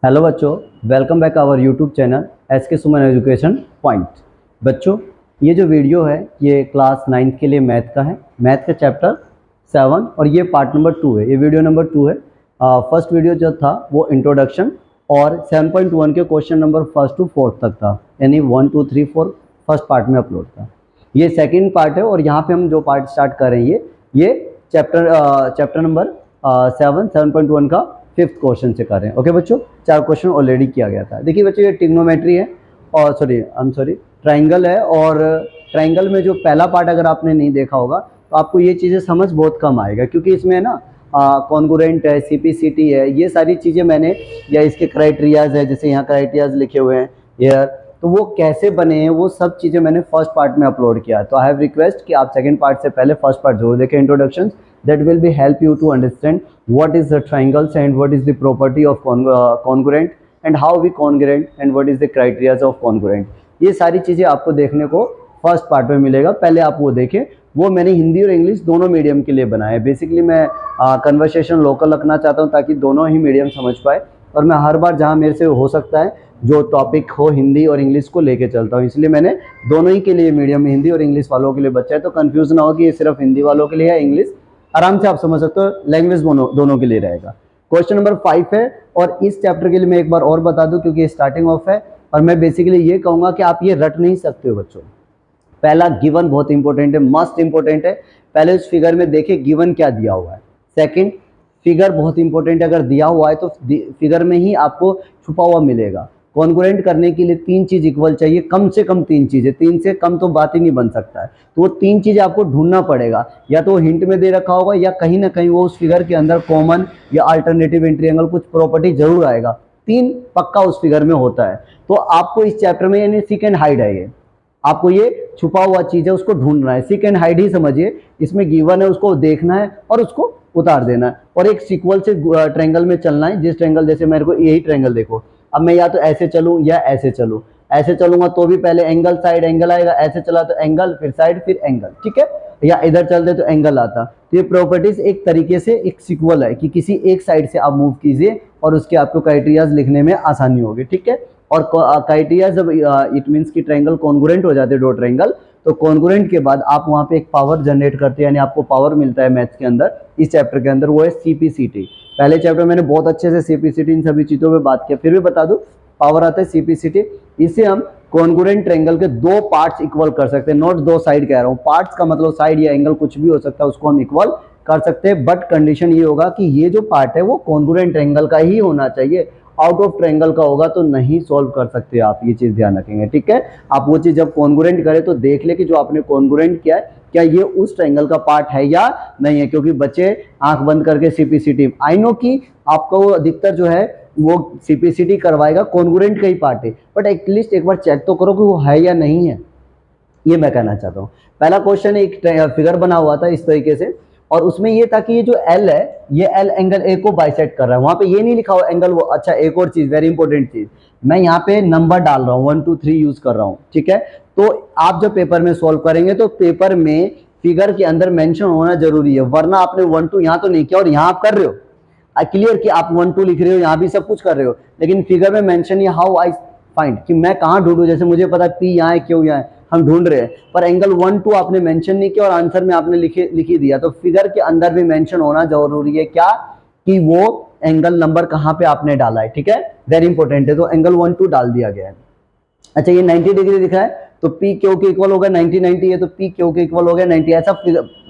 Hello बच्चों, welcome back our YouTube channel S K Suman education point. बच्चों, ये जो वीडियो है ये क्लास 9th के लिए मैथ का है। मैथ का चैप्टर 7 और ये पार्ट नंबर 2 है। ये वीडियो नंबर 2 है। फर्स्ट वीडियो जो था वो इंट्रोडक्शन और 7.1 के क्वेश्चन नंबर 1 to 4 तक था, यानी 1 2 3 4 फर्स्ट पार्ट में अपलोड था। ये सेकेंड पार्ट है और यहाँ पे हम जो पार्ट स्टार्ट कर रहे हैं ये चैप्टर नंबर 7.1 का 5th क्वेश्चन से कर रहे हैं। ओके बच्चों, 4 क्वेश्चन ऑलरेडी किया गया था। देखिए बच्चों, ये ट्रिग्नोमेट्री है और ट्राइंगल है। और ट्राइंगल में जो पहला पार्ट अगर आपने नहीं देखा होगा तो आपको ये चीज़ें समझ बहुत कम आएगा, क्योंकि इसमें ना कॉन्ग्रुएंट है, सीपीसीटी है, ये सारी चीज़ें मैंने, या इसके क्राइटेरियाज है, जैसे यहाँ क्राइटेरियाज लिखे हुए हैं यार, तो वो कैसे बने हैं वो सब चीज़ें मैंने फर्स्ट पार्ट में अपलोड किया है। तो आई हैव रिक्वेस्ट कि आप सेकंड पार्ट से पहले फर्स्ट पार्ट जरूर देखें, introduction. that will be help you to understand what is the triangles and what is the property of congruent and how we congruent and what is the criteria of congruent। ये सारी चीज़ें आपको देखने को first part में मिलेगा, पहले आप वो देखें। वो मैंने हिंदी और इंग्लिश दोनों मीडियम के लिए बनाया है। बेसिकली मैं कन्वर्सेशन लोकल रखना चाहता हूँ ताकि दोनों ही मीडियम समझ पाए, और मैं हर बार जहाँ मेरे से हो सकता है जो टॉपिक हो हिंदी और इंग्लिश को लेके चलता हूँ, इसलिए मैंने दोनों ही के लिए मीडियम, हिंदी और इंग्लिश वालों के लिए बच्चा है, तो कन्फ्यूज ना हो कि ये सिर्फ हिंदी वालों के लिए है, इंग्लिश आराम से आप समझ सकते हो, लैंग्वेज दोनों के लिए रहेगा। क्वेश्चन नंबर 5 है और इस चैप्टर के लिए मैं एक बार और बता दूं क्योंकि स्टार्टिंग ऑफ है, और मैं बेसिकली ये कहूँगा कि आप ये रट नहीं सकते हो बच्चों। पहला गिवन बहुत इंपॉर्टेंट है, मस्ट इंपॉर्टेंट है। पहले उस फिगर में देखे गिवन क्या दिया हुआ है। सेकंड, फिगर बहुत इंपॉर्टेंट है, अगर दिया हुआ है तो फिगर में ही आपको छुपा हुआ मिलेगा। कॉन्ग्रुएंट करने के लिए 3 चीज इक्वल चाहिए, कम से कम 3 चीजें, 3 से कम तो बात ही नहीं बन सकता है। तो वो 3 चीजें आपको ढूंढना पड़ेगा, या तो हिंट में दे रखा होगा या कहीं ना कहीं वो उस फिगर के अंदर कॉमन या अल्टरनेटिव इन ट्रायंगल कुछ प्रॉपर्टी जरूर आएगा। 3 पक्का उस फिगर में होता है। तो आपको इस चैप्टर में यानी सीक एंड हाइड है, ये आपको ये छुपा हुआ चीज है उसको ढूंढना है। सीक एंड हाइड ही समझिए, इसमें गिवन है उसको देखना है और उसको उतार देना है, और एक सीक्वल से ट्रायंगल में चलना है। जिस ट्रायंगल, जैसे मेरे को यही ट्रायंगल देखो, अब मैं या तो ऐसे चलूं या ऐसे चलूं। ऐसे चलूंगा तो भी पहले एंगल साइड एंगल आएगा, ऐसे चला तो एंगल फिर साइड फिर एंगल, ठीक है, या इधर चलते तो एंगल आता। तो ये प्रॉपर्टीज एक तरीके से एक सीक्वल है कि किसी एक साइड से आप मूव कीजिए और उसके आपको क्राइटेरियाज लिखने में आसानी होगी, ठीक है। और क्राइटेरिया जब इट मीन्स कि ट्रायंगल कॉन्ग्रुएंट हो जाते हैं, दो ट्रायंगल, तो कॉन्ग्रुएंट के बाद आप वहां पे एक पावर जनरेट करते हैं, यानी आपको पावर मिलता है मैथ्स के अंदर, इस चैप्टर के अंदर, वो है सीपीसीटी। पहले चैप्टर मैंने बहुत अच्छे से सीपीसीटी इन सभी चीजों पे बात किया, फिर भी बता दूं, पावर आता है सीपीसीटी। इससे हम कॉन्ग्रुएंट ट्रायंगल के 2 पार्ट्स इक्वल कर सकते हैं, नॉट 2 साइड कह रहा हूँ, पार्ट्स का मतलब साइड या एंगल कुछ भी हो सकता है, उसको हम इक्वल कर सकते हैं। बट कंडीशन ये होगा कि ये जो पार्ट है वो कॉन्ग्रुएंट ट्रायंगल का ही होना चाहिए, आउट ऑफ ट्रायंगल का होगा तो नहीं सॉल्व कर सकते आप, ये चीज ध्यान रखेंगे, ठीक है। आप वो चीज जब कॉन्ग्रुएंट करें तो देख ले कि जो आपने कॉन्ग्रुएंट किया है क्या ये उस ट्रायंगल का पार्ट है या नहीं है, क्योंकि बच्चे आंख बंद करके सीपीसीटी, आई नो कि आपको अधिकतर जो है वो सीपीसीटी करवाएगा कॉन्ग्रुएंट का ही पार्ट है, बट एटलीस्ट एक बार चेक तो करो कि वो है या नहीं है, ये मैं कहना चाहता हूँ। पहला क्वेश्चन एक फिगर बना हुआ था इस तरीके से, और उसमें ये था कि ये जो एल है, ये एल एंगल ए को बाइसेक्ट कर रहा है। वहां पे ये नहीं लिखा हुआ एंगल वो। अच्छा, एक और चीज, वेरी इंपॉर्टेंट चीज, मैं यहाँ पे नंबर डाल रहा हूँ, 1 2 3 यूज कर रहा हूँ, ठीक है। तो आप जब पेपर में सॉल्व करेंगे तो पेपर में फिगर के अंदर मेंशन होना जरूरी है, वरना आपने 1 2 यहाँ तो नहीं किया और यहाँ आप कर रहे हो, क्लियर कि आप 1 2 लिख रहे हो, यहाँ भी सब कुछ कर रहे हो, लेकिन फिगर में मेंशन ये हाउ आई फाइंड, कि मैं कहाँ ढूंढूं। जैसे मुझे पता पी यहाँ है, क्यों यहाँ है, हम ढूंढ रहे हैं, पर एंगल 1 2 आपने मेंशन नहीं किया और आंसर में आपने लिखी दिया। तो फिगर के अंदर भी मेंशन होना जरूरी है, क्या, कि वो एंगल नंबर कहाँ पे आपने डाला है, ठीक है, वेरी इंपॉर्टेंट है। तो एंगल 1 2 डाल दिया गया है। अच्छा, ये 90 डिग्री दिखा है तो पी क्यू के इक्वल होगा 90 90 है तो पी क्यू के इक्वल हो गया 90, ऐसा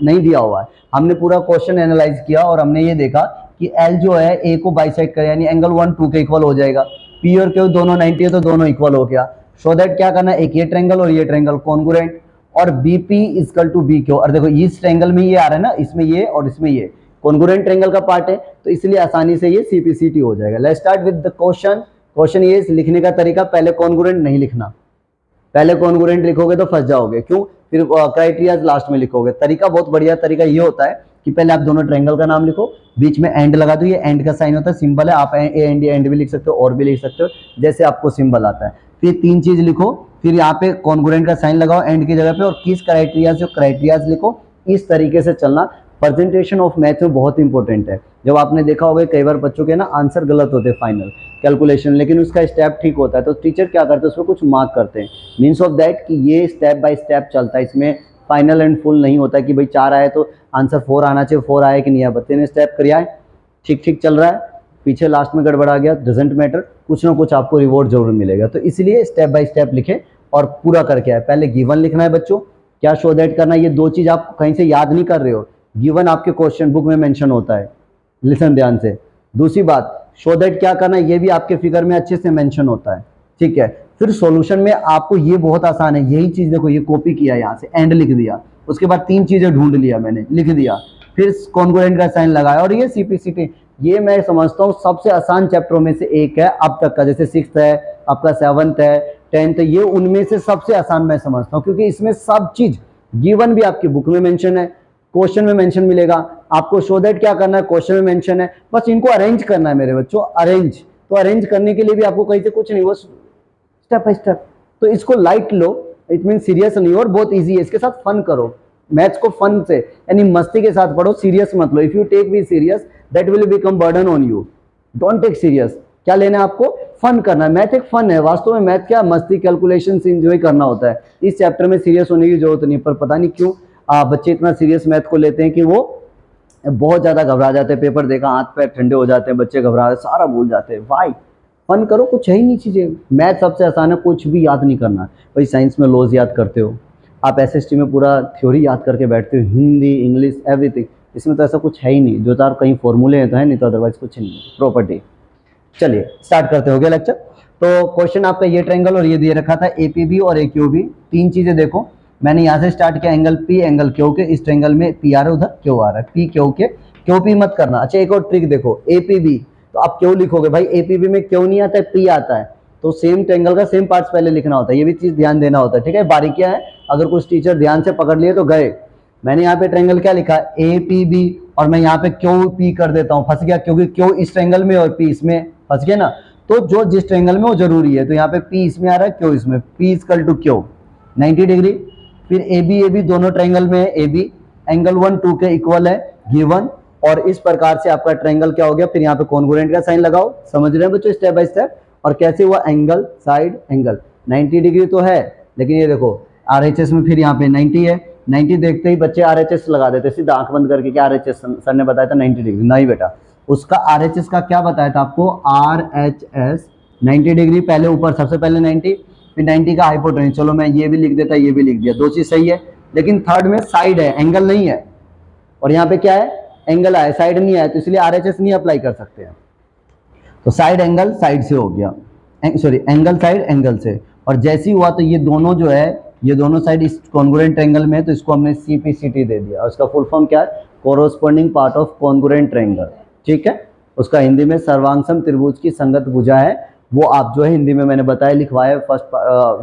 नहीं दिया हुआ है। हमने पूरा क्वेश्चन एनालाइज किया और हमने ये देखा कि एल जो है ए को बाइसेक्ट करे, यानी एंगल 1 2 के इक्वल हो जाएगा। पी और क्यू दोनों 90 है तो दोनों इक्वल हो गया। सो दैट क्या करना है, एक ये ट्रायंगल और ये ट्रायंगल कॉन्ग्रुएंट, और BP equal to B Q. और देखो इस ट्रायंगल में ये आ रहा है ना, इसमें ये और इसमें ये कॉन्ग्रुएंट ट्रायंगल का पार्ट है, तो इसलिए आसानी से ये सीपीसीटी हो जाएगा। Let's start with the question. Question ये लिखने का तरीका, पहले कॉन्ग्रुएंट नहीं लिखना, पहले कॉन्ग्रुएंट लिखोगे तो फंस जाओगे, क्यों, फिर क्राइटेरिया लास्ट में लिखोगे। तरीका बहुत बढ़िया तरीका ये होता है कि पहले आप दोनों ट्रायंगल का नाम लिखो, बीच में एंड लगा दो, ये एंड का साइन होता है, सिंबल है, आप एंड भी लिख सकते हो और भी लिख सकते हो, जैसे आपको सिंबल आता है। फिर 3 चीज लिखो, फिर यहाँ पे कॉन्ग्रुएंट का साइन लगाओ एंड की जगह पे, और किस क्राइटेरिया से क्राइटेरिया लिखो, इस तरीके से चलना। प्रेजेंटेशन ऑफ मैथ में बहुत इंपॉर्टेंट है, जब आपने देखा होगा कई बार बच्चों के ना आंसर गलत होते हैं फाइनल कैलकुलेशन, लेकिन उसका स्टेप ठीक होता है, तो टीचर क्या करते हैं उसमें कुछ मार्क करते हैं, मीन्स ऑफ दैट कि ये स्टेप बाय स्टेप चलता है, इसमें फाइनल एंड फुल नहीं होता कि भाई 4 आए तो आंसर 4 आना चाहिए, 4 आया कि नहीं आया, बच्चे ने स्टेप किया है, ठीक ठीक चल रहा है, पीछे लास्ट में गड़बड़ा गया, डजेंट मैटर, कुछ ना कुछ आपको रिवॉर्ड जरूर मिलेगा। तो इसलिए स्टेप बाय स्टेप लिखें और पूरा करके आए। पहले गिवन लिखना है बच्चों, क्या शो दैट करना है, ये 2 चीज आप कहीं से याद नहीं कर रहे हो, गिवन आपके क्वेश्चन बुक में मेंशन होता है, लिसन ध्यान से। दूसरी बात, शो दैट क्या करना है ये भी आपके फिगर में अच्छे से मेंशन होता है, ठीक है। फिर सॉल्यूशन में आपको ये बहुत आसान है, यही चीज देखो, ये कॉपी किया यहाँ से, एंड लिख दिया, उसके बाद 3 चीजें ढूंढ लिया मैंने, लिख दिया, फिर कॉन्ग्रुएंट का साइन लगाया, और ये सीपीसीटी, ये मैं समझता हूँ सबसे आसान चैप्टरों में से एक है अब तक का, जैसे 6th है, आपका 7th है, 10th है, ये उनमें से सबसे आसान मैं समझता हूँ, क्योंकि इसमें सब चीज गिवन भी आपकी बुक में मेंशन है, क्वेश्चन में मेंशन मिलेगा आपको, शो दैट क्या करना है क्वेश्चन में मेंशन है, बस इनको अरेंज करना है मेरे बच्चों, अरेंज। तो अरेंज करने के लिए भी आपको कहीं से कुछ नहीं, वो स्टेप बाय स्टेप, तो इसको light low, it mean serious नहीं हो, और बहुत इजी है, इसके साथ फन करो, मैथ्स को फन से यानी मस्ती के साथ पढ़ो, सीरियस मत लो, if you take be serious that will become burden on you, don't take serious. क्या लेना है आपको, फन करना है, मैथ एक फन है, वास्तव में मैथ क्या मस्ती कैलकुलेशन से एंजॉय करना होता है, इस चैप्टर में सीरियस होने की जरूरत नहीं, पर पता नहीं क्यों बच्चे इतना सीरियस मैथ को लेते हैं कि वो बहुत ज्यादा घबरा जाते हैं, पेपर देखा हाथ पैर ठंडे हो जाते हैं, बच्चे घबरा जाते, सारा भूल जाते हैं, वाई, फन करो, कुछ है ही नहीं चीजें, मैथ सबसे आसान है, कुछ भी याद नहीं करना। भाई साइंस में लॉज याद करते हो आप, एसएसटी में पूरा थ्योरी याद करके बैठते हो, हिंदी इंग्लिश एवरीथिंग, इसमें तो ऐसा कुछ है ही नहीं, जो चार कहीं फॉर्मूले हैं तो है, नहीं तो अदरवाइज कुछ नहीं, प्रॉपर्टी। चलिए स्टार्ट करते हो गया लेक्चर। तो क्वेश्चन आपका ये ट्रायंगल और ये दिए रखा था एपीबी और एक्यूबी, 3 चीजें देखो, मैंने यहाँ से स्टार्ट किया, एंगल पी एंगल क्यू के, इस ट्रायंगल में पी आ रहा है, उधर क्यू आ रहा है, पी क्यू के, क्यू पी मत करना। अच्छा एक और ट्रिक देखो, एपीबी तो आप क्यों लिखोगे भाई, एपीबी में क्यों नहीं आता है, पी आता है, तो सेम ट्रायंगल का सेम पार्ट्स पहले लिखना होता है, ये भी चीज ध्यान देना होता है, ठीक है, बारीकियां है, अगर कुछ टीचर ध्यान से पकड़ लिए तो गए। मैंने यहाँ पे ट्रायंगल क्या लिखा, ए पी बी, और मैं यहाँ पे क्यू पी कर देता हूँ, फंस गया, क्योंकि क्यू इस ट्रायंगल में और पी इसमें, फंस गया ना, तो जो जिस ट्रायंगल में वो जरूरी है, तो यहाँ पे पी इसमें आ रहा है, क्यू इसमें, P equal to Q 90 degree. फिर ए बी दोनों ट्रायंगल में है, ए बी एंगल 1 2 के इक्वल है गिवन, और इस प्रकार से आपका ट्रायंगल क्या हो गया, फिर यहाँ पे कॉन्ग्रुएंट का साइन लगाओ, समझ रहे हैं बच्चों स्टेप बाय स्टेप, और कैसे हुआ एंगल साइड एंगल 90 डिग्री तो है, लेकिन ये देखो आरएचएस में फिर यहाँ पे 90 है, 90 देखते ही बच्चे आरएचएस लगा देते सीधा आंख बंद करके, क्या आरएचएस सर ने बताया था 90 डिग्री, नहीं बेटा, उसका आरएचएस का क्या बताया था आपको, आरएचएस 90 डिग्री, पहले ऊपर सबसे पहले 90, फिर 90 का हाइपोटेन्यूज, चलो मैं ये भी लिख देता, ये भी लिख दिया, 2 चीज सही है, लेकिन थर्ड में साइड है, एंगल नहीं है, और यहाँ पे क्या है एंगल आया, साइड नहीं आया, तो इसलिए आरएचएस नहीं अप्लाई कर सकते हैं, तो साइड एंगल साइड से हो गया, सॉरी एंगल साइड एंगल से, और जैसे ही हुआ तो ये दोनों जो है, ये दोनों साइड इस कॉन्ग्रुएंट ट्रायंगल में है, तो इसको हमने सीपीसीटी दे दिया, और उसका फुल फॉर्म क्या है, corresponding part of congruent triangle, ठीक है, उसका हिंदी में सर्वांगसम त्रिभुज की संगत भुजा है, वो आप जो है हिंदी में मैंने बताया लिखवाया फर्स्ट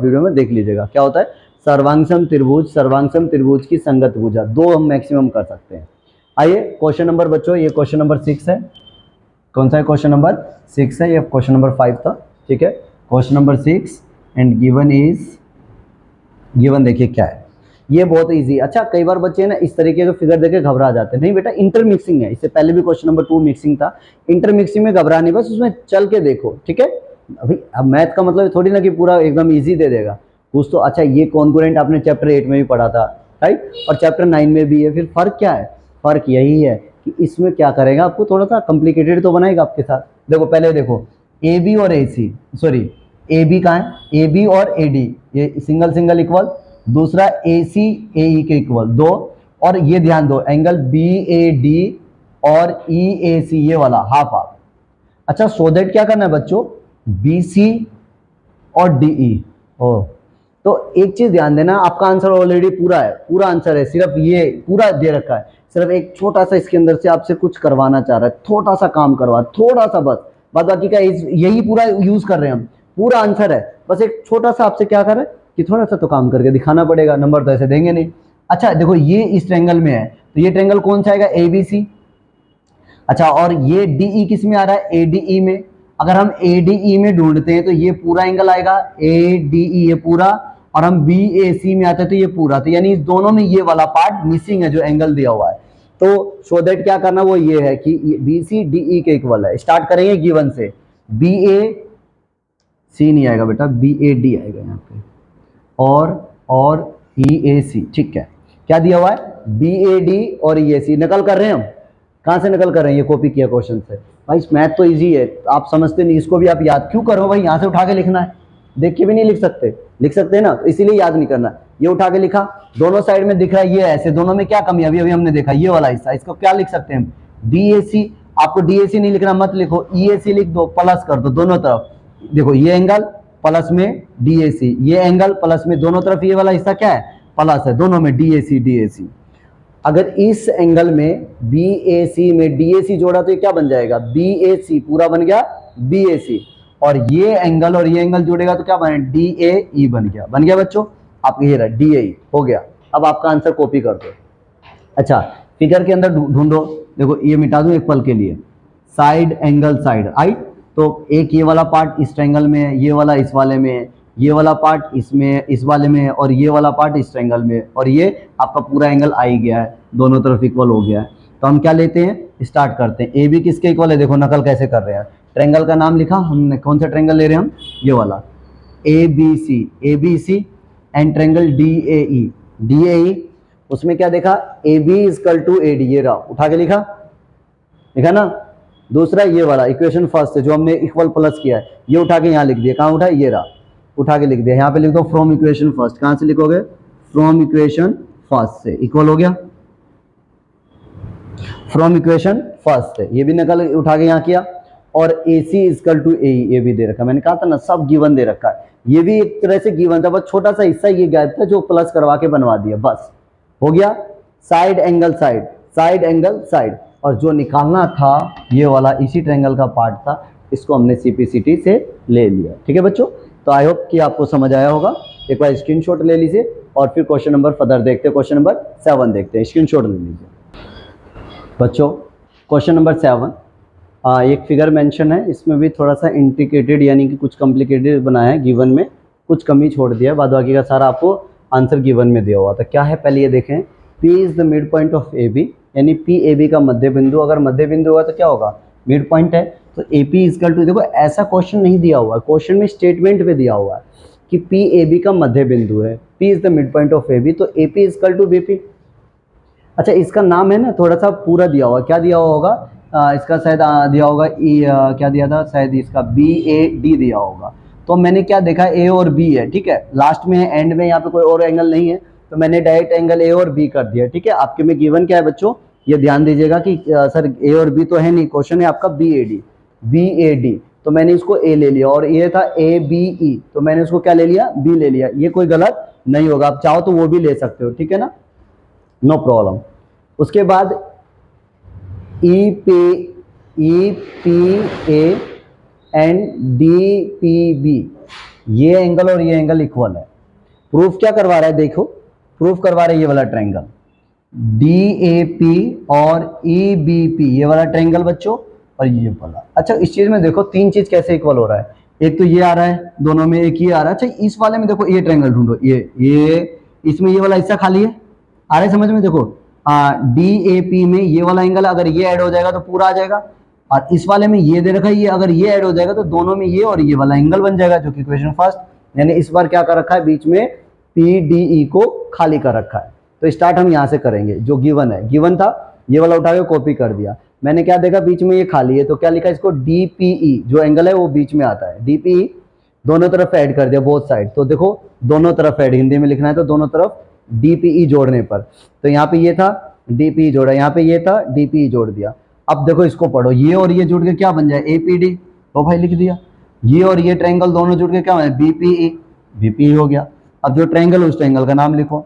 वीडियो में, देख लीजिएगा क्या होता है, सर्वांगसम त्रिभुज की संगत भुजा, 2 हम मैक्सिमम कर सकते हैं। आइए क्वेश्चन नंबर बच्चों, ये क्वेश्चन नंबर 6 है, कौन सा है, क्वेश्चन नंबर 6 है, ये क्वेश्चन नंबर 5 था, ठीक है, question number 6 and given is, given देखिए क्या है, ये बहुत इजी। अच्छा कई बार बच्चे ना इस तरीके का फिगर देके घबरा जाते हैं, नहीं बेटा इंटरमिक्सिंग है, इससे पहले भी क्वेश्चन नंबर 2 मिक्सिंग था, इंटरमिक्सिंग में घबरा नहीं, बस उसमें चल के देखो, ठीक है। अभी अब मैथ का मतलब थोड़ी ना कि पूरा एकदम इजी दे देगा कुछ तो। अच्छा ये कॉन्ग्रुएंट आपने चैप्टर 8 में भी पढ़ा था, राइट, और चैप्टर 9 में भी है, फिर फर्क क्या है, फर्क यही है कि इसमें क्या करेगा, आपको थोड़ा सा कॉम्प्लिकेटेड तो बनाएगा आपके साथ। देखो पहले देखो ए बी और ए सी, सॉरी ए बी कहाँ है, ए बी और ए डी, ये सिंगल सिंगल इक्वल, दूसरा ए सी ए ई के इक्वल 2, और ये ध्यान दो एंगल बी ए डी और ई ए सी ये वाला हाफ हाफ। अच्छा सो दैट क्या करना है बच्चों, बी सी और डी ई, ओ तो एक चीज ध्यान देना, आपका आंसर ऑलरेडी पूरा है, पूरा आंसर है, सिर्फ ये पूरा दे रखा है, सिर्फ एक छोटा सा इसके अंदर से आपसे कुछ करवाना चाह रहा है, छोटा सा काम करवा, थोड़ा सा बस, बाद बाकी का यही पूरा यूज कर रहे हैं हम, पूरा आंसर है, बस एक छोटा सा आपसे क्या कर रहे हैं कि थोड़ा सा तो काम करके दिखाना पड़ेगा, नंबर तो ऐसे देंगे नहीं। अच्छा देखो ये इस ट्रायंगल में है, तो ये ट्रायंगल कौन सा आएगा, ए बी सी। अच्छा और ये डी ई किस में आ रहा है, ए डी ई में, अगर हम ए डी ई में ढूंढते हैं तो ये पूरा एंगल आएगा ए डी ई, ये पूरा, और हम बी ए सी में आते हैं तो ये पूरा, तो यानी इस दोनों में ये वाला पार्ट मिसिंग है जो एंगल दिया हुआ है, तो शो दैट क्या करना वो ये है कि बी सी डी ई के इक्वल है। स्टार्ट करेंगे गिवन से, बी ए सी नहीं आएगा बेटा, बी ए डी आएगा यहाँ पे, और ई ए सी, ठीक है। क्या दिया हुआ है, बी ए डी और ई ए सी। नकल कर रहे हैं हम, कहाँ से नकल कर रहे हैं, ये कॉपी किया क्वेश्चन से। भाई मैथ तो इजी है, आप समझते नहीं, इसको भी आप याद क्यों करो भाई, यहाँ से उठा के लिखना है, देख के भी नहीं लिख सकते, लिख सकते हैं ना, तो इसीलिए याद नहीं करना। ये उठा के लिखा, दोनों साइड में दिख रहा है ये ऐसे, दोनों में क्या कमी है, अभी अभी हमने देखा, ये वाला हिस्सा, इसको क्या लिख सकते हैं, डी ए सी। आपको डी ए सी नहीं लिखना मत लिखो, ई ए सी लिख दो, प्लस कर दो दोनों तरफ। देखो ये एंगल प्लस में डी ए सी, ये एंगल प्लस में, दोनों तरफ ये वाला हिस्सा क्या है, प्लस है, दोनों में D A C D A सी। अगर इस एंगल में बी ए सी में डी ए सी जोड़ा तो ये क्या बन जाएगा, बी ए सी पूरा बन गया बी ए सी, और ये एंगल और ये एंगल जुड़ेगा तो क्या बने, डी ए ई बन गया, बन गया बच्चों, आप ये रहा डी ए ई हो गया। अब आपका आंसर कॉपी कर दो। अच्छा फिगर के अंदर ढूंढो, देखो ये मिटा दूं एक पल के लिए, साइड एंगल साइड, राइट, तो एक ये वाला पार्ट इस ट्रायंगल में है, ये वाला इस वाले में है, ये वाला पार्ट इसमें इस वाले में है, और ये वाला पार्ट इस ट्रायंगल में, और ये आपका पूरा एंगल आ ही गया है, दोनों तरफ इक्वल हो गया है। तो हम क्या लेते हैं, स्टार्ट करते हैं। ए बी किसके इक्वल है, देखो नकल कैसे कर रहे हैं, ट्रायंगल का नाम लिखा हमने, कौन सा ट्रायंगल ले रहे हैं हम, ये वाला A B C and triangle D A E, उसमें क्या देखा, A B equal to A D, ये रहा, उठा के लिखा, लिखा ना। दूसरा ये वाला इक्वेशन फर्स्ट है जो हमने इक्वल प्लस किया है, ये उठा के यहाँ लिख दिया, कहाँ उठा, ये रहा, उठा के लिख दिया, यहाँ पे लिख दो फ्रॉम इक्वेशन फर्स्ट, कहाँ से लिखोगे, फ्रॉम इक्वेशन फर्स्ट से, इक्वल हो गया, फ्रॉम इक्वेशन फर्स्ट से, ये भी नकल उठा के यहाँ किया। और ए सी इजकल टू ए, ये भी दे रखा, मैंने कहा था ना सब गिवन दे रखा है, ये भी एक तरह से गिवन था, बस छोटा सा हिस्सा ये गैप था जो प्लस करवा के बनवा दिया, बस हो गया। Side angle side, side angle side, और जो निकालना था ये वाला इसी ट्रायंगल का पार्ट था, इसको हमने सीपीसीटी से ले लिया, ठीक है बच्चों। तो आई होप कि आपको समझ आया होगा, एक बार स्क्रीनशॉट ले लीजिए और फिर क्वेश्चन नंबर फर्दर देखते हैं, क्वेश्चन नंबर 7 देखते हैं, स्क्रीनशॉट ले लीजिए बच्चों। क्वेश्चन नंबर 7, एक फिगर मेंशन है, इसमें भी थोड़ा सा इंट्रिकेटेड यानी कि कुछ कॉम्प्लिकेटेड बनाया है, गिवन में कुछ कमी छोड़ दिया है, बाद बाकी का सारा आपको आंसर गिवन में दिया हुआ था। क्या है पहले ये देखें, P is the mid point of A B, यानी पी ए बी का मध्य बिंदु, अगर मध्य बिंदु होगा तो क्या होगा, मिड पॉइंट है, तो ए पी इजकल टू, देखो ऐसा क्वेश्चन नहीं दिया हुआ है, क्वेश्चन में स्टेटमेंट पे दिया हुआ है कि पी ए बी का मध्य बिंदु है, P is the mid point of A B, तो A P equal to B P. अच्छा इसका नाम है ना थोड़ा सा पूरा दिया हुआ, क्या दिया हुआ होगा, इसका शायद दिया होगा क्या दिया था, शायद इसका बी ए डी दिया होगा। तो मैंने क्या देखा, ए और बी है, ठीक है, लास्ट में है, एंड में, यहाँ पे कोई और एंगल नहीं है, तो मैंने डायरेक्ट एंगल ए और बी कर दिया, ठीक है। आपके में गिवन क्या है बच्चों, ये ध्यान दीजिएगा कि सर ए और बी तो है नहीं, क्वेश्चन है आपका बी ए डी, तो मैंने इसको ए ले लिया, और ये था ए बी ई, तो मैंने उसको क्या ले लिया, बी ले लिया, ये कोई गलत नहीं होगा, आप चाहो तो वो भी ले सकते हो, ठीक है ना, नो प्रॉब्लम। उसके बाद E P A and D P B, ये एंगल और ये एंगल इक्वल है। प्रूफ क्या करवा रहा है, देखो प्रूफ करवा रहा है ये वाला ट्रायंगल डी ए पी और ई बी पी, ये वाला ट्रायंगल बच्चों, और ये वाला। अच्छा इस चीज में देखो तीन चीज कैसे इक्वल हो रहा है, एक तो ये आ रहा है, दोनों में एक ही आ रहा है। अच्छा इस वाले में देखो, ये ट्रायंगल ढूंढो, ये इसमें ये वाला हिस्सा खाली है, आ रहा है समझ में, देखो डी ए पी में ये वाला एंगल अगर ये ऐड हो जाएगा तो पूरा आ जाएगा, और इस वाले में ये दे रखा है, ये अगर ये ऐड हो जाएगा तो दोनों में ये और ये वाला एंगल बन जाएगा, जो कि इक्वेशन फर्स्ट, यानी इस बार क्या कर रखा है, बीच में पी डी ई को खाली कर रखा है। तो स्टार्ट हम यहाँ से करेंगे, जो गिवन है, गिवन था ये वाला उठा के कॉपी कर दिया, मैंने क्या देखा बीच में ये खाली है, तो क्या लिखा इसको डी पी ई, जो एंगल है वो बीच में आता है, डी पी ई दोनों तरफ ऐड कर दिया, बोथ साइड, तो देखो दोनों तरफ ऐड, हिंदी में लिखना है तो दोनों तरफ डी पी ई जोड़ने पर, तो यहाँ पे ये था डी पी ई जोड़ा, यहाँ पे ये था डी पी ई जोड़ दिया। अब देखो इसको पढ़ो, ये और ये जुड़ के क्या बन जाए, ए पी डी, तो भाई लिख दिया, ये और ये ट्रायंगल दोनों जुड़ के क्या बन जाए, बी पी ई हो गया। अब जो ट्रायंगल उस ट्रायंगल का नाम लिखो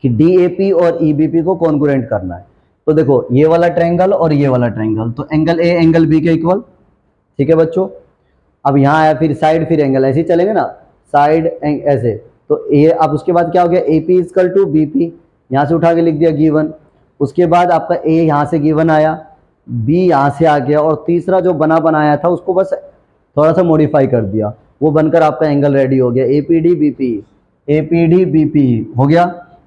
कि डी ए पी और ई बी पी को कॉन्ग्रुएंट करना है, तो देखो ये वाला ट्रायंगल और ये वाला ट्रायंगल, तो एंगल ए एंगल बी के इक्वल, ठीक है बच्चों। अब यहाँ आया फिर साइड, फिर एंगल, ऐसे ही चलेंगे ना, साइड ऐसे, तो ये अब उसके बाद क्या हो गया, A P equal to B P, यहाँ से उठा के लिख दिया गिवन, उसके बाद आपका ए यहाँ से गिवन आया, बी यहाँ से आ गया, और तीसरा जो बनाया था उसको बस थोड़ा सा मॉडिफाई कर दिया, वो बनकर आपका एंगल रेडी हो गया, A P D B P हो गया।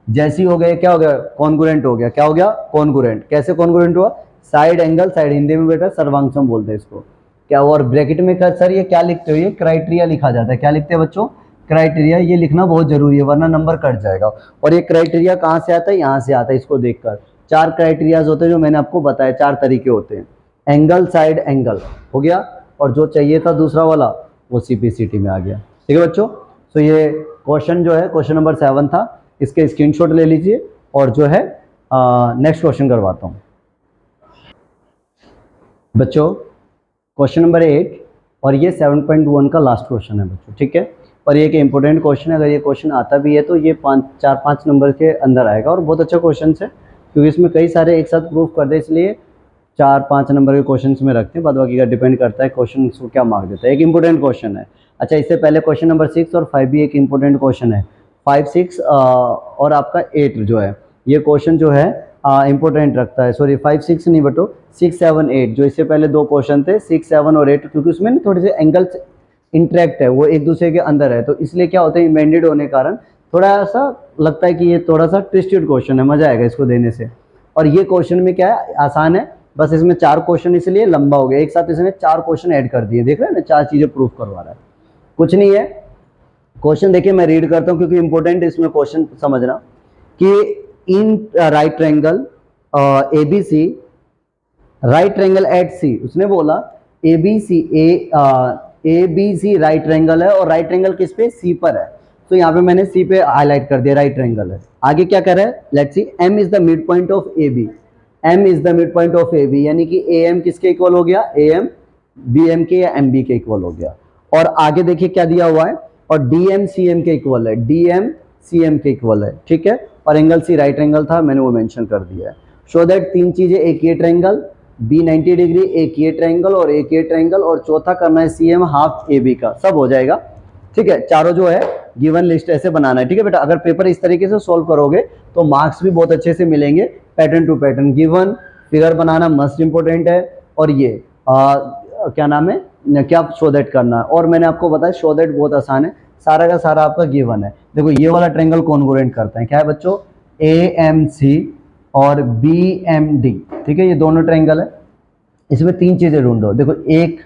जैसी हो गया क्या हो गया, कॉन्ग्रुएंट हो गया। क्या हो गया, कॉन्ग्रुएंट। कैसे कॉन्ग्रुएंट हुआ, साइड एंगल, साइड हिंदी में बेटा सर्वांगसम बोलते हैं इसको। क्या, और ब्रैकेट में सर ये क्या लिखते हो, ये क्राइटेरिया लिखा जाता है। क्या लिखते हैं बच्चों, क्राइटेरिया। ये लिखना बहुत जरूरी है वरना नंबर कट जाएगा। और ये क्राइटेरिया कहाँ से आता है, यहाँ से आता है। इसको देखकर 4 क्राइटेरियाज होते हैं जो मैंने आपको बताया, 4 तरीके होते हैं। एंगल, साइड एंगल हो गया, और जो चाहिए था दूसरा वाला वो सीपीसीटी में आ गया। ठीक है बच्चों, तो ये क्वेश्चन जो है क्वेश्चन नंबर 7 था, इसके स्क्रीनशॉट ले लीजिए और जो है नेक्स्ट क्वेश्चन करवाता हूँ बच्चों। क्वेश्चन नंबर 8 और ये 7.1 का लास्ट क्वेश्चन है बच्चों, ठीक है। और ये एक इंपॉर्टेंट क्वेश्चन है, अगर ये क्वेश्चन आता भी है तो ये 4-5 नंबर के अंदर आएगा, और बहुत अच्छा क्वेश्चन है क्योंकि इसमें कई सारे एक साथ प्रूफ कर दे, इसलिए 4-5 नंबर के क्वेश्चन में रखते हैं। बाद बाकी का डिपेंड करता है क्वेश्चन को क्या मार्क देता है। एक इंपॉर्टेंट क्वेश्चन है। अच्छा, इससे पहले क्वेश्चन नंबर 6 और 5 भी एक इंपॉर्टेंट क्वेश्चन है। 5, 6 और आपका 8 जो है, ये क्वेश्चन जो है इंपॉर्टेंट रखता है। सॉरी 5, 6 नहीं बटो, 6, 7, 8 जो इससे पहले 2 क्वेश्चन थे 6, 7 और 8, क्योंकि उसमें ना थोड़े से एंगल्स इंटरेक्ट है, वो एक दूसरे के अंदर है, तो इसलिए क्या होता है, इमेंडेड होने के कारण थोड़ा सा लगता है कि ये थोड़ा सा ट्विस्टेड क्वेश्चन है, मजा आएगा इसको देने से। और ये क्वेश्चन में क्या है, आसान है, बस इसमें 4 क्वेश्चन इसलिए लंबा हो गया, एक साथ इसने 4 क्वेश्चन ऐड कर दिए। देख रहे हैं ना, 4 चीजें प्रूफ करवा रहा है, कुछ नहीं है। क्वेश्चन देखिए मैं रीड करता हूँ क्योंकि इंपॉर्टेंट इसमें क्वेश्चन समझना कि in right triangle ABC, right triangle at C, उसने बोला एबीसी एबीसी राइट ट्रायंगल है, और राइट ट्रायंगल किस पे, सी पर है। तो यहाँ पे मैंने सी पे हाईलाइट कर दिया, राइट ट्रायंगल है। आगे क्या कर रहा है, let's see, M is the mid point of A B, M is the mid point of A B, यानी कि ए एम किसके इक्वल हो गया, ए एम बी एम के या एम बी के इक्वल हो गया। और आगे देखिए क्या दिया हुआ है, और डी एम सी एम के इक्वल है, डी एम सी एम के इक्वल है, ठीक है। और एंगल सी राइट एंगल था, मैंने वो मेंशन कर दिया है। शो दैट 3 चीजें, एक ये ट्रायंगल बी 90 डिग्री, एक ये ट्रायंगल और एक ये ट्रायंगल, और चौथा करना है C M half A B का, सब हो जाएगा, ठीक है। चारों जो है गिवन लिस्ट ऐसे बनाना है, ठीक है बेटा। अगर पेपर इस तरीके से सॉल्व करोगे तो मार्क्स भी बहुत अच्छे से मिलेंगे, pattern to pattern. Given figure बनाना मस्ट इंपोर्टेंट है, और ये क्या नाम है, क्या शो दैट करना है। और मैंने आपको बताया शो दैट बहुत आसान है, सारा का सारा आपका गिवन है। देखो ये वाला ट्रायंगल कॉन्ग्रुएंट करते हैं, क्या है बच्चों, ए एम सी और बी एम डी, ठीक है, ये दोनों ट्रायंगल है। इसमें 3 चीजें ढूंढो, देखो 1,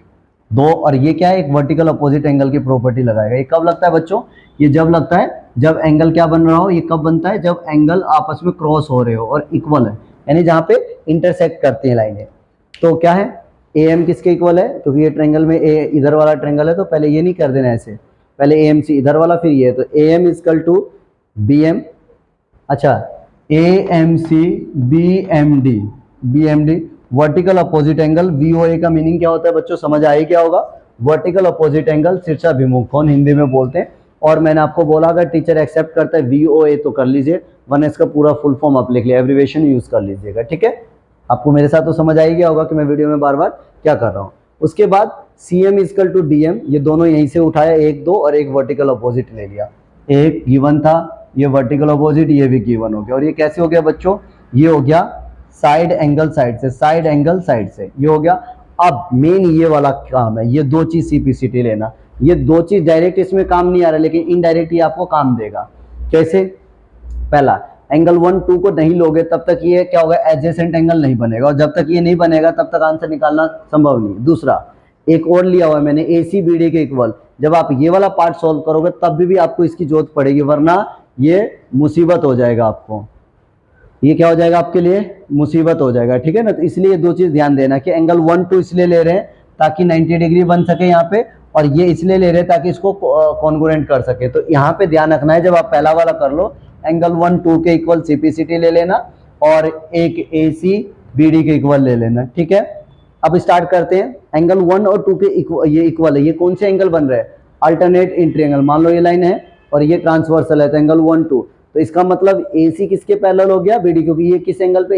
2 और ये क्या है, एक वर्टिकल अपोजिट एंगल की प्रॉपर्टी लगाएगा। ये कब लगता है बच्चों, ये जब लगता है जब एंगल क्या बन रहा हो। ये कब बनता है, जब एंगल आपस में क्रॉस हो रहे हो और इक्वल है, यानी जहां पे इंटरसेक्ट करती है लाइनें। तो क्या है, ए एम किसके इक्वल है, क्योंकि ये ट्रायंगल में ए इधर वाला ट्रायंगल है, तो पहले ये नहीं कर देना ऐसे, पहले ए एम सी इधर वाला फिर ये, तो A M equal to B M. अच्छा, A M C B M D, B M D vertical opposite angle. VOA का मीनिंग क्या होता है बच्चों, समझ आए क्या होगा, वर्टिकल अपोजिट एंगल शीर्षाभिमुख कोण हिंदी में बोलते हैं। और मैंने आपको बोला अगर टीचर एक्सेप्ट करता है वीओए तो कर लीजिए, वरना इसका पूरा फुल फॉर्म आप लिख लिया, एब्रिविएशन यूज कर लीजिएगा, ठीक है। आपको मेरे साथ तो समझ आ ही गया होगा कि मैं वीडियो में बार बार क्या कर रहा हूँ। उसके बाद C M equal to D M, ये दोनों यहीं से उठाया, 1, 2 और एक वर्टिकल अपोजिट ले लिया। एक गिवन था, ये वर्टिकल अपोजिट, ये भी गिवन हो गया। और ये कैसे हो गया बच्चों, ये हो गया साइड एंगल साइड से, साइड एंगल साइड से, ये हो गया। अब मेन ये वाला काम है, ये 2 चीज सीपीसीटी लेना। ये 2 चीज डायरेक्ट इसमें काम नहीं आ रहा, लेकिन इनडायरेक्ट ये आपको काम देगा। कैसे, पहला एंगल 1, 2 को नहीं लोगे तब तक ये क्या होगा, एडजेसेंट एंगल नहीं बनेगा, और जब तक ये नहीं बनेगा तब तक आंसर निकालना संभव नहीं। दूसरा एक और लिया हुआ है मैंने, ए सी बी डी के इक्वल। जब आप ये वाला पार्ट सॉल्व करोगे तब भी आपको इसकी जरूरत पड़ेगी, वरना ये मुसीबत हो जाएगा आपको, ये क्या हो जाएगा आपके लिए, मुसीबत हो जाएगा, ठीक है ना। तो इसलिए ये 2 चीज ध्यान देना कि एंगल 1, 2 इसलिए ले रहे हैं ताकि 90 डिग्री बन सके यहाँ पे, और ये इसलिए ले रहे हैं ताकि इसको कॉन्ग्रुएंट कर सके। तो यहाँ पे ध्यान रखना है, जब आप पहला वाला कर लो एंगल 1, 2 के इक्वल सीपीसीटी ले लेना, और एक ए सी बी डी के इक्वल ले लेना, ठीक है। अब स्टार्ट करते हैं। एंगल 1 और 2 के ये इक्वल है, ये कौन से एंगल बन रहे हैं, अल्टरनेट इंट्री एंगल। मान लो ये लाइन है और ये ट्रांसवर्सल है, तो एंगल 1, 2, तो इसका मतलब ए सी किसके पैरेलल हो गया, बी डी, क्योंकि ये किस एंगल पे,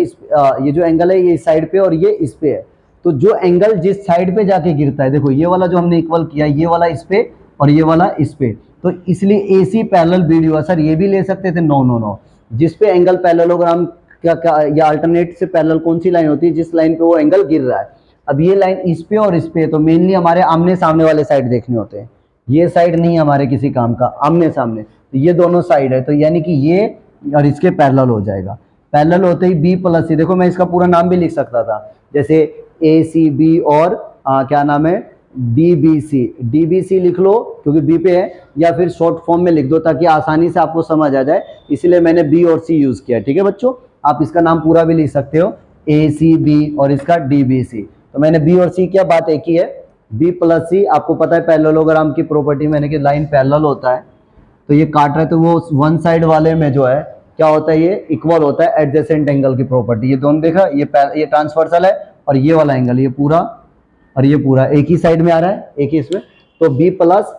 ये जो एंगल है ये इस साइड पे और ये इस पे है। तो जो एंगल जिस साइड पे जाके गिरता है, देखो ये वाला जो हमने इक्वल किया, ये वाला इस पे और ये वाला इस पे, तो इसलिए ए सी पैरेलल बी डी हुआ। सर ये भी ले सकते थे, नो नो नो, जिस पे एंगल पैरेललोग्राम क्या या अल्टरनेट से पैरेलल कौन सी लाइन होती है, जिस लाइन पे वो एंगल गिर रहा है। अब ये लाइन इस पे और इस पे, तो मेनली हमारे आमने सामने वाले साइड देखने होते हैं, ये साइड नहीं हमारे किसी काम का, आमने सामने, तो ये दोनों साइड है। तो यानी कि ये और इसके पैरेलल हो जाएगा। पैरेलल होते ही बी प्लस सी, देखो मैं इसका पूरा नाम भी लिख सकता था, जैसे ए सी बी और क्या नाम है D B C, D B C लिख लो क्योंकि बी पे है, या फिर शॉर्ट फॉर्म में लिख दो ताकि आसानी से आपको समझ आ जाए, इसलिए मैंने बी और सी यूज किया। ठीक है बच्चों, आप इसका नाम पूरा भी लिख सकते हो, ए सी बी और इसका डी बी सी। तो मैंने बी और सी किया, बात एक ही है, बी प्लस सी। आपको पता है पैरेललोग्राम की प्रॉपर्टी, मैंने कि लाइन पैरेलल होता है तो ये काट रहा है तो वो वन साइड वाले में जो है क्या होता है, ये इक्वल होता है एडजेसेंट एंगल की प्रॉपर्टी। ये दोनों देखा, ये ट्रांसवर्सल है और ये वाला एंगल, ये पूरा और ये पूरा एक ही साइड में आ रहा है, एक ही इसमें। तो बी प्लस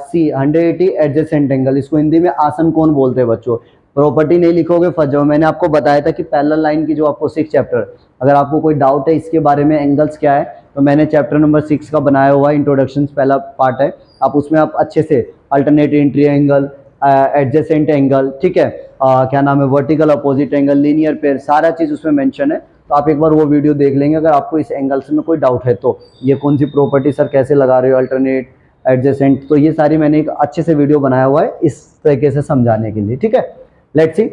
सी 180 एडजेसेंट एंगल, इसको हिंदी में आसन कोण बोलते हैं बच्चों। प्रॉपर्टी नहीं लिखोगे फंस जाओ। मैंने आपको बताया था कि पैरेलल लाइन की जो आपको 6 चैप्टर, अगर आपको कोई डाउट है इसके बारे में एंगल्स क्या है, तो मैंने चैप्टर नंबर 6 का बनाया हुआ इंट्रोडक्शन, पहला पार्ट है, आप उसमें आप अच्छे से अल्टरनेटिव ट्रायंगल, एडजेसेंट एंगल, ठीक है, क्या नाम है vertical opposite angle, linear pair, सारा चीज उसमें मेंशन है। तो आप एक बार वो वीडियो देख लेंगे अगर आपको इस एंगल्स में कोई डाउट है तो, ये कौन सी प्रॉपर्टी सर कैसे लगा रहे हो, अल्टरनेट, एडजेसेंट, तो ये सारी मैंने एक अच्छे से वीडियो बनाया हुआ है इस तरीके से समझाने के लिए। ठीक है, लेट्स सी।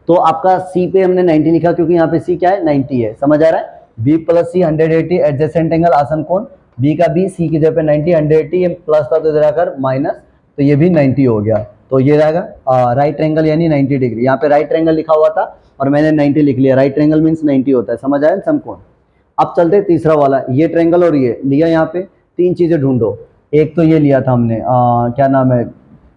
तो आपका सी पे हमने 90 लिखा क्योंकि यहाँ पे सी क्या है 90 है, समझ आ रहा है। बी प्लस सी 180 एडजेसेंट एंगल आसन कोण, बी का बी, सी की जगह पे 90, 180 ये प्लस था तो इधर आकर माइनस, तो ये भी 90 हो गया। तो ये रहेगा राइट एंगल यानी 90 डिग्री। यहाँ पे राइट एंगल लिखा हुआ था और मैंने 90 लिख लिया, राइट एंगल मीन्स 90 होता है, समझ आया समकोण। अब चलते तीसरा वाला, ये ट्रायंगल और ये लिया, यहाँ पे 3 चीजें ढूंढो। एक तो ये लिया था हमने क्या नाम है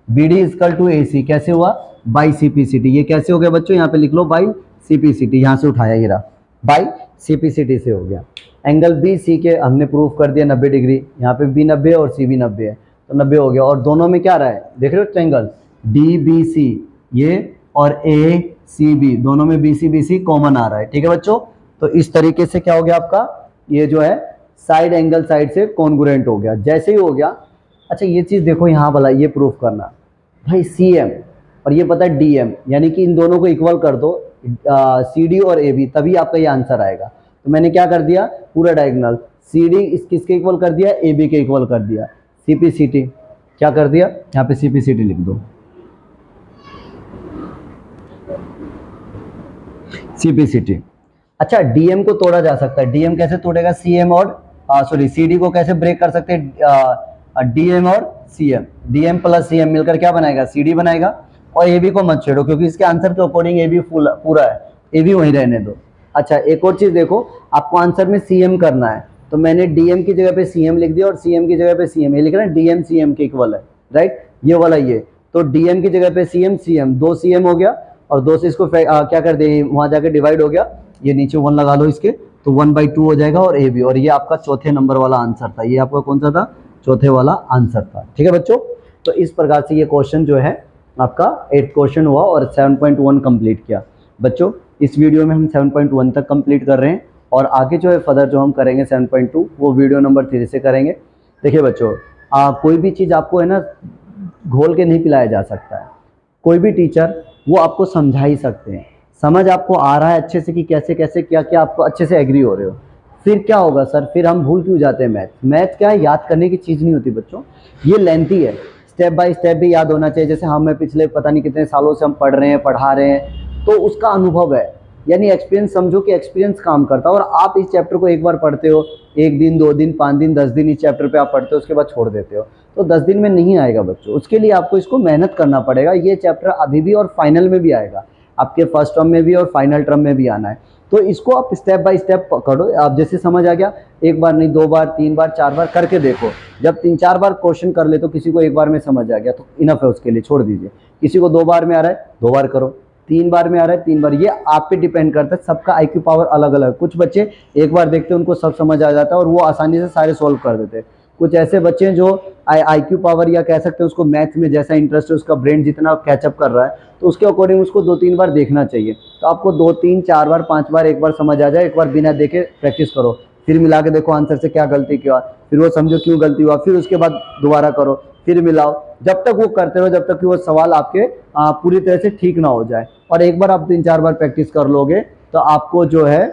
B D equal to A C, कैसे हुआ by C P C T, ये कैसे हो गया बच्चों, यहाँ पे लिख लो by C P C T, यहाँ से उठाया ये रहा by C P C T से हो गया। एंगल बी सी के हमने प्रूफ कर दिया 90 डिग्री, यहाँ पे बी 90 और सी भी 90 है तो 90 हो गया। और दोनों में क्या रहा है देख रहे हो ट्रायंगल डी बी सी ये और ए सी बी, दोनों में बी सी कॉमन आ रहा है। ठीक है बच्चों, तो इस तरीके से क्या हो गया आपका, ये जो है साइड एंगल साइड से कॉन्ग्रुएंट हो गया। जैसे ही हो गया, अच्छा ये चीज देखो यहाँ वाला, ये प्रूफ करना भाई सी एम और ये पता है डी एम, यानी कि इन दोनों को इक्वल कर दो सी डी और ए बी, तभी आपका ये आंसर आएगा। तो मैंने क्या कर दिया, पूरा डायगोनल सी डी किसके इक्वल कर दिया, ए बी के इक्वल कर दिया। सी पी सी टी क्या कर दिया, यहाँ पे सी पी सी टी लिख दो, सी पी सी टी। अच्छा डीएम को तोड़ा जा सकता है, डीएम कैसे तोड़ेगा, सीएम और सॉरी सीडी को कैसे ब्रेक कर सकते हैं, डीएम और सीएम, डीएम प्लस सीएम मिलकर क्या बनाएगा, सीडी बनाएगा। और ए बी को मत छेड़ो क्योंकि इसके आंसर के अकॉर्डिंग ए बी पूरा है, ए बी वहीं रहने दो। अच्छा एक और चीज देखो, आपको आंसर में सीएम करना है तो मैंने डीएम की जगह पे सीएम लिख दिया और सीएम की जगह पे सीएम, ये लिख रहा है डीएम सीएम के इक्वल है, राइट, ये वाला ये। तो डीएम की जगह पे सीएम, सीएम 2 सीएम हो गया और 2 से इसको क्या कर दे, वहां जाके डिवाइड हो गया, ये नीचे 1 लगा लो इसके, तो 1/2 हो जाएगा और ए बी, और ये आपका चौथे नंबर वाला आंसर था। ये आपका कौन सा था, चौथे वाला आंसर था। ठीक है बच्चों, तो इस प्रकार से ये क्वेश्चन जो है आपका 8th क्वेश्चन हुआ और 7.1 कंप्लीट किया। बच्चों इस वीडियो में हम 7.1 तक कंप्लीट कर रहे हैं और आगे जो है फर्दर जो हम करेंगे 7.2 वो वीडियो नंबर 3 से करेंगे। देखिए बच्चों कोई भी चीज़ आपको है ना घोल के नहीं पिलाया जा सकता है, कोई भी टीचर वो आपको समझा ही सकते हैं, समझ आपको आ रहा है अच्छे से कि कैसे कैसे क्या क्या आपको अच्छे से एग्री हो रहे हो। फिर क्या होगा सर, फिर हम भूल क्यों जाते हैं मैथ, मैथ क्या है याद करने की चीज़ नहीं होती बच्चों, ये लेंथी है, स्टेप बाय स्टेप भी याद होना चाहिए। जैसे हम पिछले पता नहीं कितने सालों से हम पढ़ रहे हैं पढ़ा रहे हैं तो उसका अनुभव है, यानी एक्सपीरियंस, समझो कि एक्सपीरियंस काम करता है। और आप इस चैप्टर को एक बार पढ़ते हो, 1 दिन 2 दिन 5 दिन 10 दिन इस चैप्टर पे आप पढ़ते हो, उसके बाद छोड़ देते हो, तो 10 दिन में नहीं आएगा बच्चों। उसके लिए आपको इसको मेहनत करना पड़ेगा। ये चैप्टर अभी भी और फाइनल में भी आएगा, आपके फर्स्ट टर्म में भी और फाइनल टर्म में भी आना है। तो इसको आप स्टेप बाय स्टेप पकड़ो। आप जैसे समझ आ गया, एक बार नहीं 2 बार 3 बार 4 बार करके देखो। जब 3-4 बार क्वेश्चन कर ले तो किसी को 1 बार में समझ आ गया तो इनफ है, उसके लिए छोड़ दीजिए। किसी को 2 बार में आ रहा है 2 बार करो, 3 बार में आ रहा है 3 बार, ये आप पे डिपेंड करता है। सबका आईक्यू पावर अलग अलग, कुछ बच्चे 1 बार देखते हैं उनको सब समझ आ जाता है और वो आसानी से सारे सॉल्व कर देते हैं। कुछ ऐसे बच्चे हैं जो आईक्यू पावर या कह सकते हैं उसको मैथ्स में जैसा इंटरेस्ट है, उसका ब्रेन जितना कैचअप कर रहा है तो उसके अकॉर्डिंग उसको 2-3 बार देखना चाहिए। तो आपको 2-3-4 बार 5 बार 1 बार समझ आ जाए, 1 बार बिना देखे प्रैक्टिस करो, फिर मिला के देखो आंसर से क्या गलती किया, फिर वो समझो क्यों गलती हुआ, फिर उसके बाद दोबारा करो, फिर मिलाओ, जब तक वो करते रहो जब तक कि वो सवाल आपके पूरी तरह से ठीक ना हो जाए। और एक बार आप 3-4 बार प्रैक्टिस कर लोगे तो आपको जो है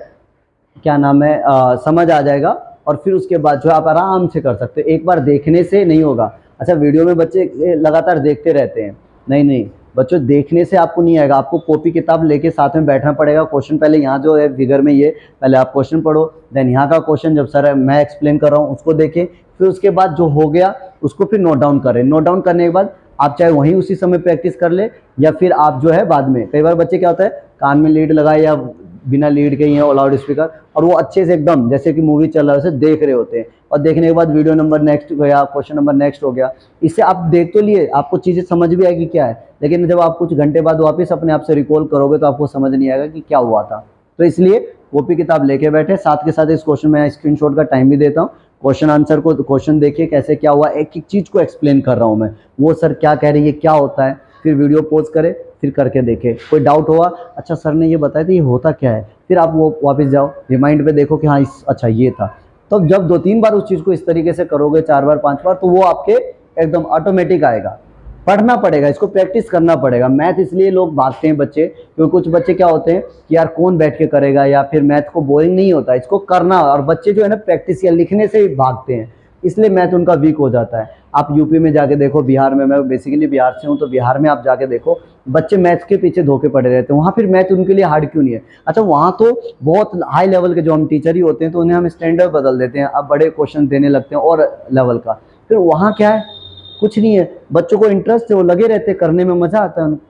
क्या नाम है समझ आ जाएगा और फिर उसके बाद जो आप आराम से कर सकते हो। एक बार देखने से नहीं होगा। अच्छा वीडियो में बच्चे लगातार देखते रहते हैं, नहीं नहीं, बच्चों देखने से आपको नहीं आएगा, आपको कॉपी किताब लेके साथ में बैठना पड़ेगा। क्वेश्चन पहले यहाँ जो है फिगर में ये पहले आप क्वेश्चन पढ़ो, देन यहाँ का क्वेश्चन जब सर मैं एक्सप्लेन कर रहा हूँ उसको देखें, फिर उसके बाद जो हो गया उसको फिर नोट डाउन करें। नोट डाउन करने के बाद आप चाहे वहीं उसी समय प्रैक्टिस कर ले या फिर आप जो है बाद में, कई बार बच्चे क्या होता है कान में लीड लगाए या बिना लीड के ही है लाउड स्पीकर, और वो अच्छे से एकदम जैसे कि मूवी चल रहा है वैसे देख रहे होते हैं, और देखने के बाद वीडियो नंबर नेक्स्ट गया, क्वेश्चन नंबर नेक्स्ट हो गया। इससे आप देख तो लिए, आपको चीज़ें समझ भी आएगी क्या है, लेकिन जब आप कुछ घंटे बाद वापस अपने आप से रिकॉल करोगे तो आपको समझ नहीं आएगा कि क्या हुआ था। तो इसलिए कॉपी किताब लेके बैठे, साथ के साथ इस क्वेश्चन में स्क्रीनशॉट का टाइम भी देता हूँ। क्वेश्चन आंसर को क्वेश्चन देखिए कैसे क्या हुआ, एक एक चीज़ को एक्सप्लेन कर रहा हूँ मैं, वो सर क्या कह रही है क्या होता है, फिर वीडियो पॉज करें फिर करके देखें। कोई डाउट हुआ, अच्छा सर ने ये बताया था ये होता क्या है, फिर आप वो वापस जाओ रिमाइंड पे देखो कि हाँ अच्छा ये था। तो जब 2-3 बार उस चीज़ को इस तरीके से करोगे, 4 बार 5 बार, तो वो आपके एकदम ऑटोमेटिक आएगा। पढ़ना पड़ेगा, इसको प्रैक्टिस करना पड़ेगा। मैथ इसलिए लोग भागते हैं बच्चे, क्योंकि कुछ बच्चे क्या होते हैं कि यार कौन बैठ के करेगा, या फिर मैथ को बोरिंग नहीं होता, इसको करना, और बच्चे जो है ना प्रैक्टिस या लिखने से ही भागते हैं, इसलिए मैथ उनका वीक हो जाता है। आप यूपी में जाके देखो, बिहार में, मैं बेसिकली बिहार से हूँ, तो बिहार में आप जाके देखो बच्चे मैथ्स के पीछे धोखे पड़े रहते हैं। वहाँ फिर मैथ उनके लिए हार्ड क्यों नहीं है? अच्छा वहाँ तो बहुत हाई लेवल के जो हम टीचर ही होते हैं तो उन्हें हम स्टैंडर्ड बदल देते हैं, अब बड़े क्वेश्चन देने लगते हैं और लेवल का। फिर वहाँ क्या है, कुछ नहीं है, बच्चों को इंटरेस्ट है, वो लगे रहते हैं, करने में मजा आता है उन्हें।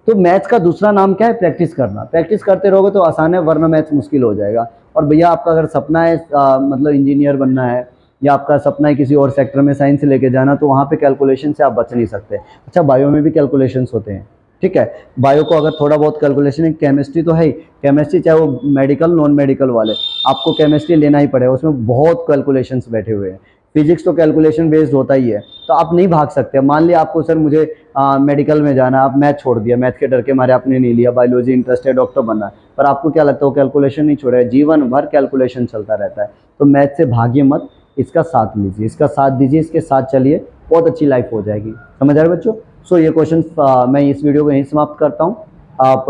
तो मैथ्स का दूसरा नाम क्या है? प्रैक्टिस करना। प्रैक्टिस करते रहोगे तो आसान है, वरना मैथ्स मुश्किल हो जाएगा। और भैया आपका अगर सपना है मतलब इंजीनियर बनना है, या आपका सपना है किसी और सेक्टर में साइंस लेके जाना, तो वहाँ पे कैलकुलेशन से आप बच नहीं सकते। अच्छा बायो में भी कैलकुलेशंस होते हैं, ठीक है, बायो को अगर थोड़ा बहुत कैलकुलेशन, केमिस्ट्री तो है ही, केमिस्ट्री चाहे वो मेडिकल नॉन मेडिकल वाले, आपको केमिस्ट्री लेना ही पड़ेगा, उसमें बहुत कैलकुलेशंस बैठे हुए हैं। फिजिक्स तो कैलकुलेशन बेस्ड होता ही है, तो आप नहीं भाग सकते। मान लिया आपको सर मुझे मेडिकल में जाना, आप मैथ छोड़ दिया, मैथ के डर के मारे आपने नहीं लिया, बायोलॉजी इंटरेस्ट है, डॉक्टर बनना है, पर आपको क्या लगता है वो कैलकुलेशन नहीं छोड़ेगा, जीवन भर कैलकुलेशन चलता रहता है। तो मैथ से भागिए मत, इसका साथ लीजिए, इसका साथ दीजिए, इसके साथ चलिए, बहुत अच्छी लाइफ हो जाएगी। समझ आ रहे बच्चों? सो ये क्वेश्चन मैं इस वीडियो को यहीं समाप्त करता हूँ। आप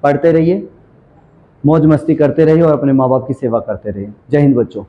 पढ़ते रहिए, मौज मस्ती करते रहिए और अपने माँ बाप की सेवा करते रहिए। जय हिंद बच्चों।